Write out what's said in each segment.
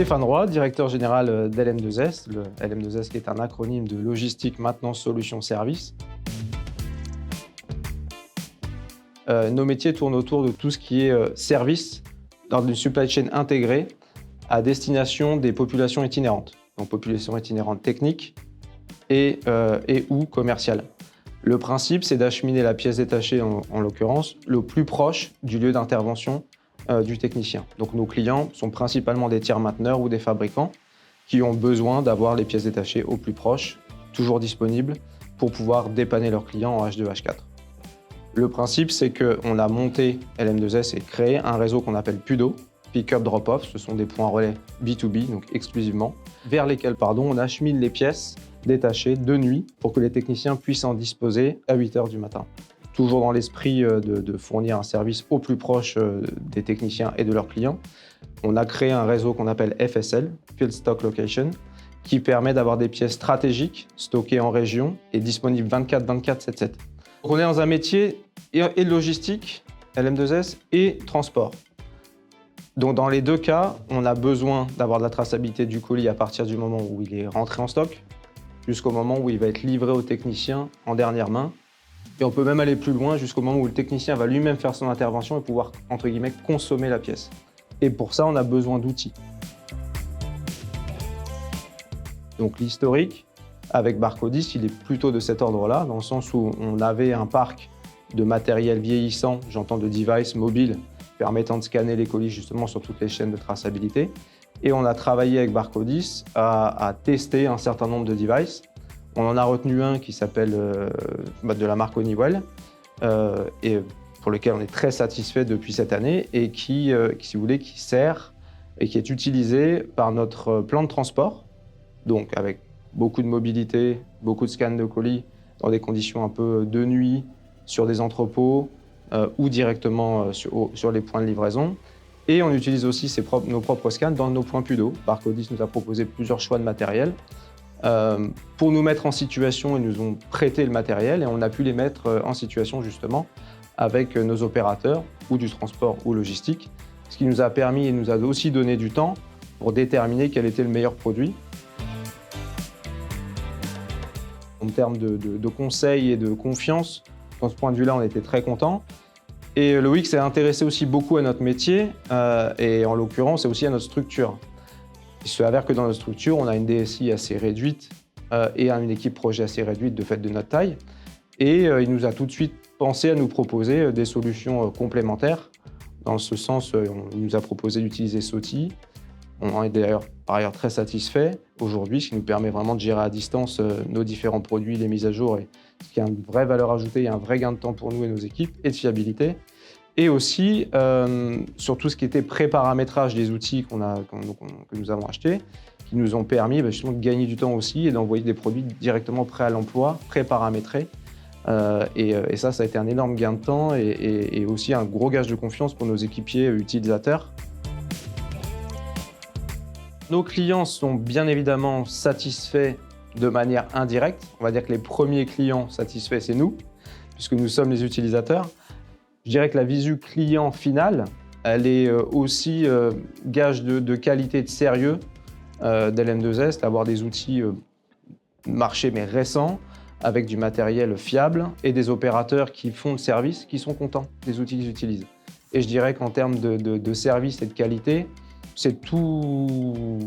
Stéphane Roy, directeur général d'LM2S, le LM2S qui est un acronyme de logistique, maintenance, solutions, services. Nos métiers tournent autour de tout ce qui est service dans une supply chain intégrée à destination des populations itinérantes, donc populations itinérantes techniques et ou commerciales. Le principe, c'est d'acheminer la pièce détachée, en l'occurrence, le plus proche du lieu d'intervention du technicien. Donc nos clients sont principalement des tiers mainteneurs ou des fabricants qui ont besoin d'avoir les pièces détachées au plus proche, toujours disponibles, pour pouvoir dépanner leurs clients en H2, H4. Le principe, c'est qu'on a monté LM2S et créé un réseau qu'on appelle PUDO, Pick-up Drop-off. Ce sont des points relais B2B, donc exclusivement, vers lesquels on achemine les pièces détachées de nuit pour que les techniciens puissent en disposer à 8 h du matin. Toujours dans l'esprit de fournir un service au plus proche des techniciens et de leurs clients, on a créé un réseau qu'on appelle FSL, Field Stock Location, qui permet d'avoir des pièces stratégiques stockées en région et disponibles 24/24/7/7. On est dans un métier et logistique, LM2S, et transport. Donc dans les deux cas, on a besoin d'avoir de la traçabilité du colis à partir du moment où il est rentré en stock, jusqu'au moment où il va être livré au technicien en dernière main. Et on peut même aller plus loin jusqu'au moment où le technicien va lui-même faire son intervention et pouvoir, entre guillemets, consommer la pièce. Et pour ça, on a besoin d'outils. Donc l'historique, avec Barcodis, il est plutôt de cet ordre-là, dans le sens où on avait un parc de matériel vieillissant, j'entends de devices mobiles, permettant de scanner les colis justement sur toutes les chaînes de traçabilité. Et on a travaillé avec Barcodis à tester un certain nombre de devices. On en a retenu un qui s'appelle de la marque Honeywell, et pour lequel on est très satisfait depuis cette année, et qui sert et qui est utilisé par notre plan de transport, donc avec beaucoup de mobilité, beaucoup de scans de colis dans des conditions un peu de nuit, sur des entrepôts ou directement sur les points de livraison. Et on utilise aussi nos propres scans dans nos points PUDO. Barcodis nous a proposé plusieurs choix de matériel pour nous mettre en situation. Ils nous ont prêté le matériel et on a pu les mettre en situation justement avec nos opérateurs ou du transport ou logistique, ce qui nous a permis et nous a aussi donné du temps pour déterminer quel était le meilleur produit. En termes de conseils et de confiance, dans ce point de vue-là, on était très contents. Et Loïc s'est intéressé aussi beaucoup à notre métier et en l'occurrence, aussi à notre structure. Il se avère que dans notre structure, on a une DSI assez réduite et une équipe projet assez réduite de fait de notre taille. Et il nous a tout de suite pensé à nous proposer des solutions complémentaires. Dans ce sens, il nous a proposé d'utiliser Soti. On en est d'ailleurs par ailleurs très satisfait aujourd'hui, ce qui nous permet vraiment de gérer à distance nos différents produits, les mises à jour, et ce qui a une vraie valeur ajoutée et un vrai gain de temps pour nous et nos équipes, et de fiabilité. Et aussi sur tout ce qui était pré-paramétrage des outils que nous avons achetés, qui nous ont permis justement de gagner du temps aussi et d'envoyer des produits directement prêts à l'emploi, pré-paramétrés. Et ça a été un énorme gain de temps et aussi un gros gage de confiance pour nos équipiers utilisateurs. Nos clients sont bien évidemment satisfaits de manière indirecte. On va dire que les premiers clients satisfaits, c'est nous, puisque nous sommes les utilisateurs. Je dirais que la visu client finale, elle est aussi gage de qualité et de sérieux d'LM2S, d'avoir des outils marché mais récents, avec du matériel fiable et des opérateurs qui font le service, qui sont contents des outils qu'ils utilisent. Et je dirais qu'en termes de service et de qualité, c'est tout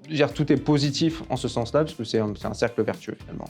est positif en ce sens-là, parce que c'est un cercle vertueux finalement.